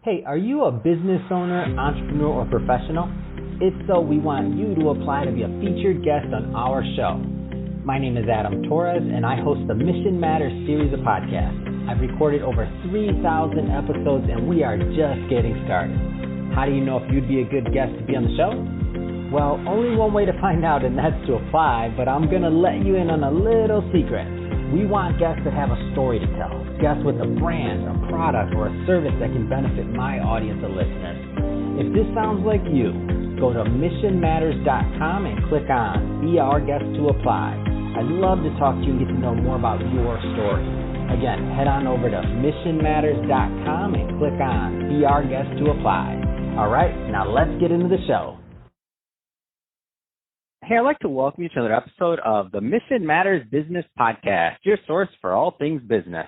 Hey, are you a business owner, entrepreneur, or professional? If so, we want you to apply to be a featured guest on our show. My name is Adam Torres, and I host the Mission Matters series of podcasts. I've recorded over 3,000 episodes, and we are just getting started. How do you know if you'd be a good guest to be on the show? Well, only one way to find out, and that's to apply, but I'm going to let you in on a little secret. We want guests that have a story to tell, guests with a brand, a product, or a service that can benefit my audience of listeners. If this sounds like you, go to missionmatters.com and click on Be Our Guest to apply. I'd love to talk to you and get to know more about your story. Again, head on over to missionmatters.com and click on Be Our Guest to apply. All right, now let's get into the show. Hey, I'd like to welcome you to another episode of the Mission Matters Business Podcast, your source for all things business.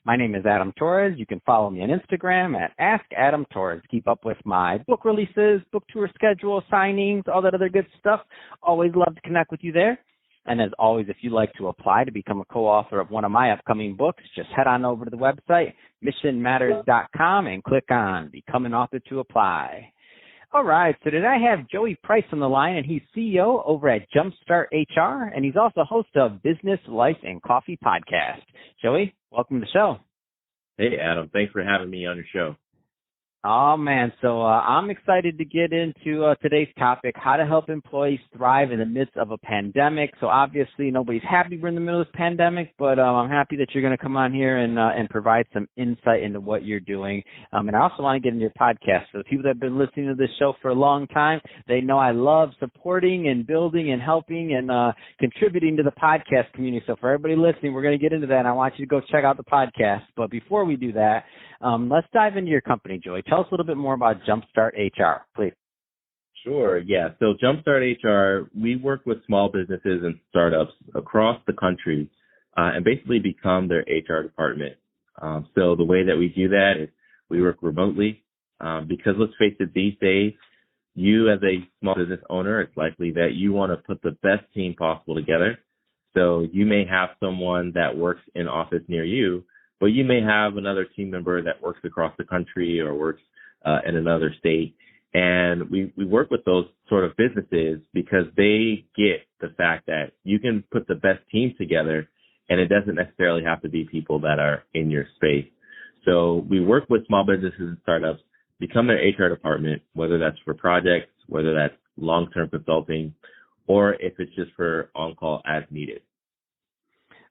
My name is Adam Torres. You can follow me on Instagram at AskAdamTorres. Keep up with my book releases, book tour schedule, signings, all that other good stuff. Always love to connect with you there. And as always, if you'd like to apply to become a co-author of one of my upcoming books, just head on over to the website, missionmatters.com, and click on Become an Author to apply. All right, so today I have Joey Price on the line, and he's CEO over at Jumpstart HR, and he's also host of Business, Life, and Coffee podcast. Joey, welcome to the show. Hey, Adam. Thanks for having me on your show. Oh, man. So I'm excited to get into today's topic, how to help employees thrive in the midst of a pandemic. So obviously nobody's happy we're in the middle of this pandemic, but I'm happy that you're going to come on here and provide some insight into what you're doing. And I also want to get into your podcast. So the people that have been listening to this show for a long time, they know I love supporting and building and helping and contributing to the podcast community. So for everybody listening, we're going to get into that, and I want you to go check out the podcast. But before we do that, let's dive into your company, Joey. Tell us a little bit more about Jumpstart HR, please. Sure, yeah. So Jumpstart HR, we work with small businesses and startups across the country and basically become their HR department. So the way that we do that is we work remotely because let's face it, these days, you as a small business owner, it's likely that you want to put the best team possible together. So you may have someone that works in office near you, but you may have another team member that works across the country or works in another state. And we work with those sort of businesses because they get the fact that you can put the best team together and it doesn't necessarily have to be people that are in your space. So we work with small businesses and startups, become their HR department, whether that's for projects, whether that's long-term consulting, or if it's just for on-call as needed.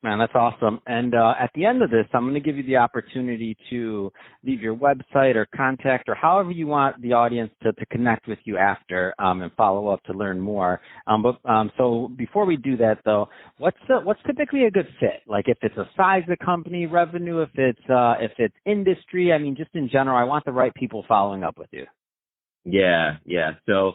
Man, that's awesome. And at the end of this, I'm going to give you the opportunity to leave your website or contact or however you want the audience to connect with you after and follow up to learn more. So before we do that, though, what's typically a good fit? Like if it's a size of company, revenue, if it's industry, I mean, just in general, I want the right people following up with you. Yeah. So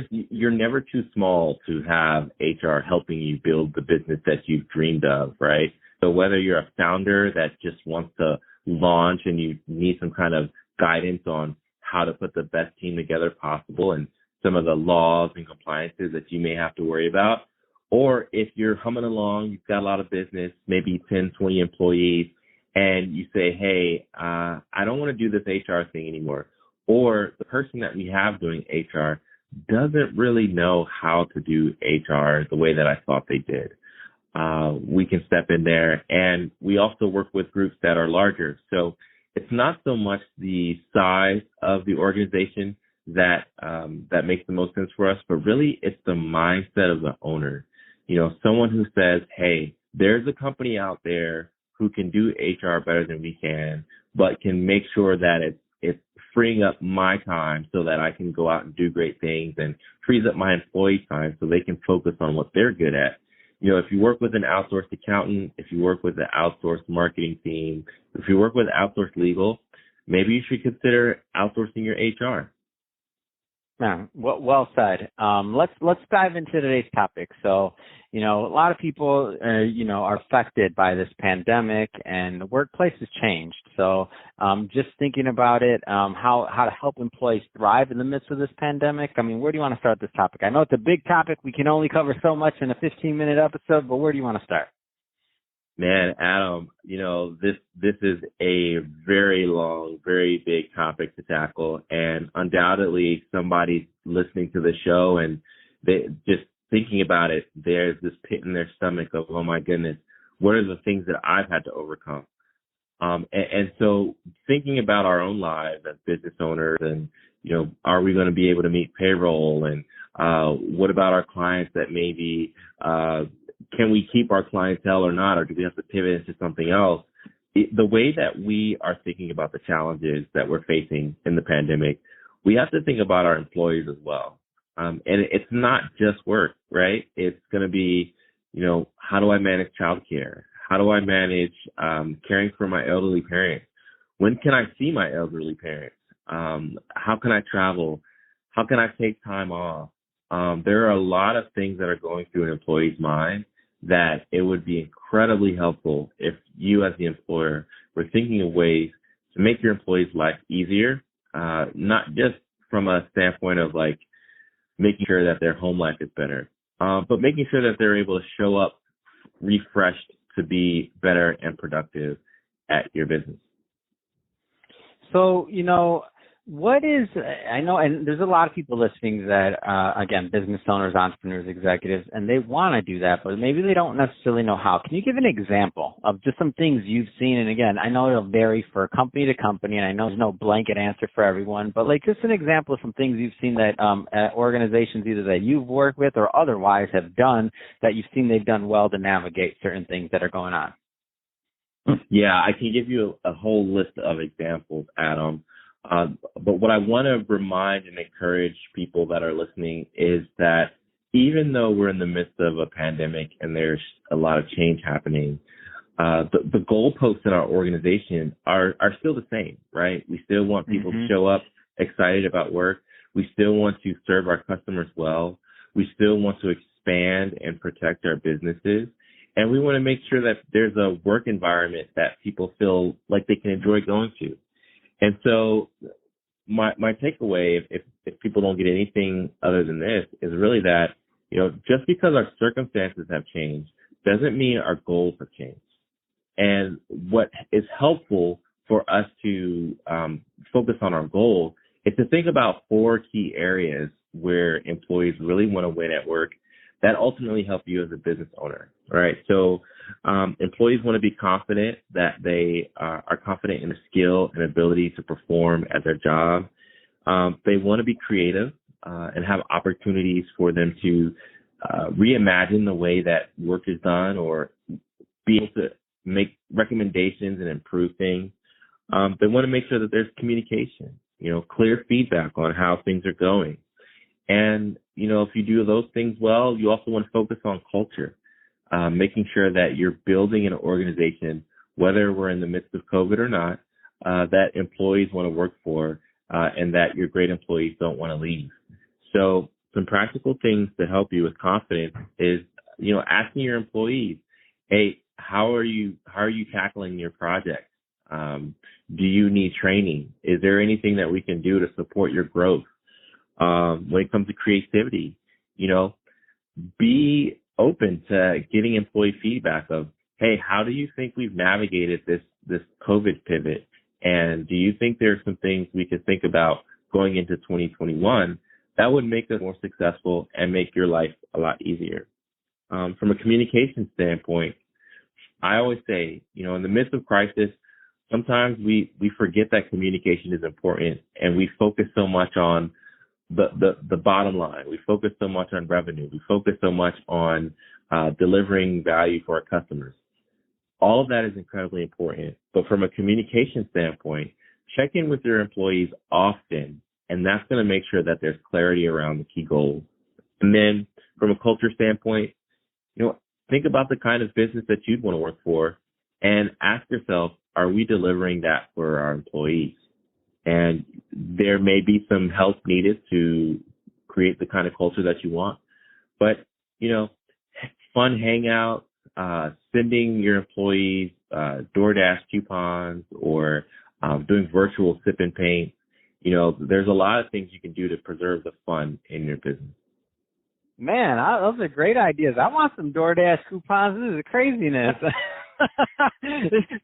you're never too small to have HR helping you build the business that you've dreamed of, right? So whether you're a founder that just wants to launch and you need some kind of guidance on how to put the best team together possible and some of the laws and compliances that you may have to worry about, or if you're humming along, you've got a lot of business, maybe 10, 20 employees, and you say, hey, I don't want to do this HR thing anymore, or the person that we have doing HR doesn't really know how to do HR the way that I thought they did. We can step in there, and we also work with groups that are larger. So it's not so much the size of the organization that makes the most sense for us, but really it's the mindset of the owner. You know, someone who says, hey, there's a company out there who can do HR better than we can, but can make sure that it's freeing up my time so that I can go out and do great things, and frees up my employee time so they can focus on what they're good at. You know, if you work with an outsourced accountant, if you work with an outsourced marketing team, if you work with outsourced legal, maybe you should consider outsourcing your HR. Yeah, well said. Let's dive into today's topic. So, you know, a lot of people, are affected by this pandemic, and the workplace has changed. So, just thinking about it, how to help employees thrive in the midst of this pandemic. I mean, where do you want to start this topic? I know it's a big topic. We can only cover so much in a 15-minute episode, but where do you want to start? Man, Adam, this is a very long, very big topic to tackle, and undoubtedly somebody listening to the show and they just thinking about it, there's this pit in their stomach of, oh my goodness, what are the things that I've had to overcome? And so thinking about our own lives as business owners and, are we going to be able to meet payroll, and what about our clients that maybe, can we keep our clientele or not, or do we have to pivot into something else? The way that we are thinking about the challenges that we're facing in the pandemic, we have to think about our employees as well. And it's not just work, right? It's going to be, how do I manage childcare? How do I manage caring for my elderly parents? When can I see my elderly parents? How can I travel? How can I take time off? There are a lot of things that are going through an employee's mind that it would be incredibly helpful if you as the employer were thinking of ways to make your employees' life easier, not just from a standpoint of like making sure that their home life is better, but making sure that they're able to show up refreshed to be better and productive at your business. So, I know, and there's a lot of people listening that, again, business owners, entrepreneurs, executives, and they want to do that, but maybe they don't necessarily know how. Can you give an example of just some things you've seen? And again, I know it'll vary for company to company, and I know there's no blanket answer for everyone, but like just an example of some things you've seen that organizations either that you've worked with or otherwise have done that you've seen they've done well to navigate certain things that are going on. Yeah, I can give you a whole list of examples, Adam. But what I want to remind and encourage people that are listening is that even though we're in the midst of a pandemic and there's a lot of change happening, the goalposts in our organization are still the same, right? We still want people to show up excited about work. We still want to serve our customers well. We still want to expand and protect our businesses. And we want to make sure that there's a work environment that people feel like they can enjoy going to. And so my takeaway, if people don't get anything other than this, is really that, just because our circumstances have changed doesn't mean our goals have changed. And what is helpful for us to focus on our goal is to think about 4 key areas where employees really want to win at work that ultimately help you as a business owner, right? So employees want to be confident that they are confident in the skill and ability to perform at their job. They want to be creative and have opportunities for them to reimagine the way that work is done or be able to make recommendations and improve things. They want to make sure that there's communication, clear feedback on how things are going. And, if you do those things well, you also want to focus on culture, making sure that you're building an organization, whether we're in the midst of COVID or not, that employees want to work for, and that your great employees don't want to leave. So some practical things to help you with confidence is, asking your employees, hey, how are you tackling your project? Do you need training? Is there anything that we can do to support your growth? When it comes to creativity, be open to getting employee feedback of, hey, how do you think we've navigated this COVID pivot? And do you think there's some things we could think about going into 2021 that would make us more successful and make your life a lot easier? From a communication standpoint, I always say, in the midst of crisis, sometimes we forget that communication is important, and we focus so much on the bottom line. We focus so much on revenue. We focus so much on delivering value for our customers. All of that is incredibly important. But from a communication standpoint, check in with your employees often, and that's going to make sure that there's clarity around the key goals. And then from a culture standpoint, think about the kind of business that you'd want to work for and ask yourself, are we delivering that for our employees? And there may be some help needed to create the kind of culture that you want. But, fun hangout, sending your employees DoorDash coupons or doing virtual sip and paint, there's a lot of things you can do to preserve the fun in your business. Man, those are great ideas. I want some DoorDash coupons. This is craziness.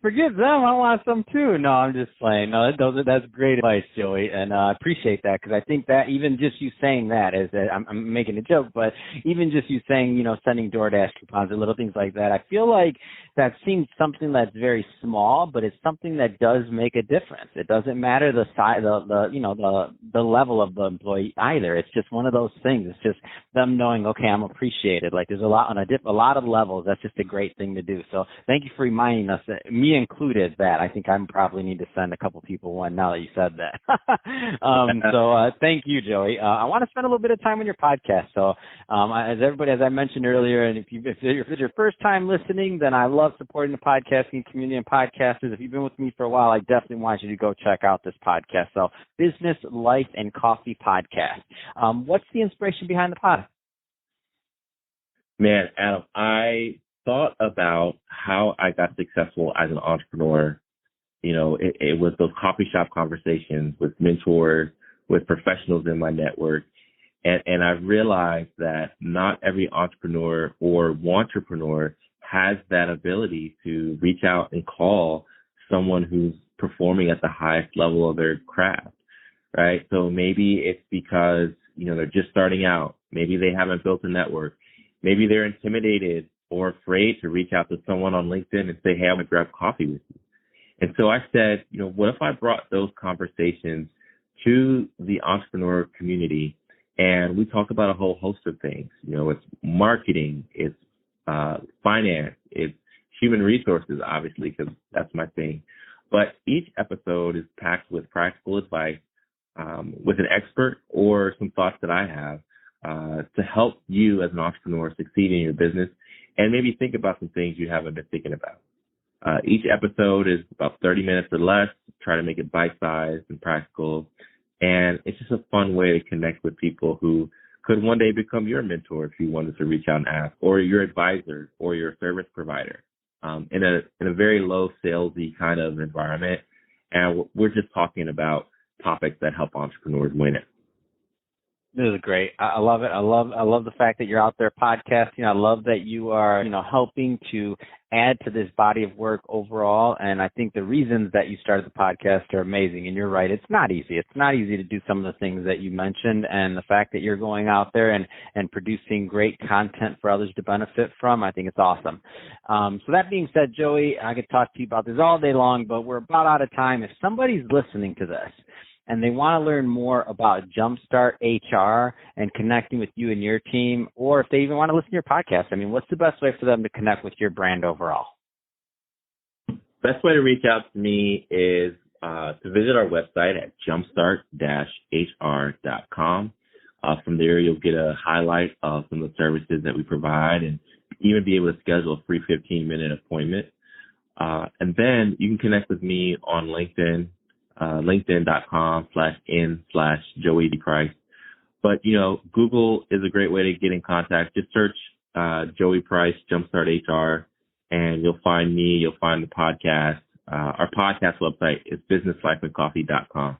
Forgive them. I want some too. No, I'm just playing. No, that's great advice, Joey, and I appreciate that because I think that even just you saying that is that I'm making a joke, but even just you saying, sending DoorDash coupons or little things like that, I feel like that seems something that's very small, but it's something that does make a difference. It doesn't matter the size, the level of the employee either. It's just one of those things. It's just them knowing, okay, I'm appreciated. Like there's a lot of levels. That's just a great thing to do. So thank you for reminding us, that, me included, that I think I probably need to send a couple people one now that you said that. So thank you, Joey. I want to spend a little bit of time on your podcast. So as I mentioned earlier, and if it's your first time listening, then I love supporting the podcasting community and podcasters. If you've been with me for a while, I definitely want you to go check out this podcast. So Business, Life, and Coffee Podcast. What's the inspiration behind the pod? Man, Adam, I thought about how I got successful as an entrepreneur. It was those coffee shop conversations with mentors, with professionals in my network. And I realized that not every entrepreneur or wantrepreneur has that ability to reach out and call someone who's performing at the highest level of their craft, right? So maybe it's because, they're just starting out. Maybe they haven't built a network. Maybe they're intimidated or afraid to reach out to someone on LinkedIn and say, hey, I'm going to grab coffee with you. And so I said, what if I brought those conversations to the entrepreneur community and we talk about a whole host of things? It's marketing, it's finance, it's human resources, obviously, because that's my thing. But each episode is packed with practical advice, with an expert or some thoughts that I have to help you as an entrepreneur succeed in your business and maybe think about some things you haven't been thinking about. Each episode is about 30 minutes or less. Try to make it bite-sized and practical. And it's just a fun way to connect with people who could one day become your mentor if you wanted to reach out and ask, or your advisor or your service provider, in a very low salesy kind of environment. And we're just talking about topics that help entrepreneurs win it. This is great. I love it. I love the fact that you're out there podcasting. I love that you are, helping to add to this body of work overall. And I think the reasons that you started the podcast are amazing. And you're right. It's not easy. It's not easy to do some of the things that you mentioned. And the fact that you're going out there and producing great content for others to benefit from, I think it's awesome. So that being said, Joey, I could talk to you about this all day long, but we're about out of time. If somebody's listening to this and they want to learn more about Jumpstart HR and connecting with you and your team, or if they even want to listen to your podcast, what's the best way for them to connect with your brand overall? Best way to reach out to me is to visit our website at jumpstart-hr.com. From there, you'll get a highlight of some of the services that we provide and even be able to schedule a free 15-minute appointment. And then you can connect with me on LinkedIn. LinkedIn.com/n/Joey D. Price. But, Google is a great way to get in contact. Just search Joey Price, Jumpstart HR, and you'll find me. You'll find the podcast. Our podcast website is businesslifeandcoffee.com.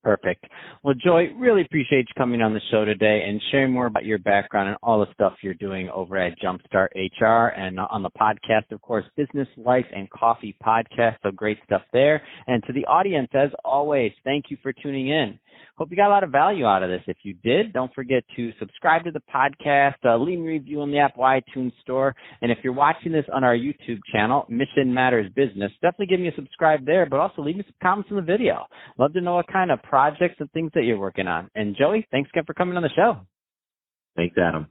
Perfect. Well, Joey, really appreciate you coming on the show today and sharing more about your background and all the stuff you're doing over at Jumpstart HR and on the podcast, of course, Business, Life, and Coffee Podcast. So great stuff there. And to the audience, as always, thank you for tuning in. Hope you got a lot of value out of this. If you did, don't forget to subscribe to the podcast, leave me a review on the Apple iTunes Store. And if you're watching this on our YouTube channel, Mission Matters Business, definitely give me a subscribe there, but also leave me some comments on the video. Love to know what kind of projects and things that you're working on. And Joey, thanks again for coming on the show. Thanks, Adam.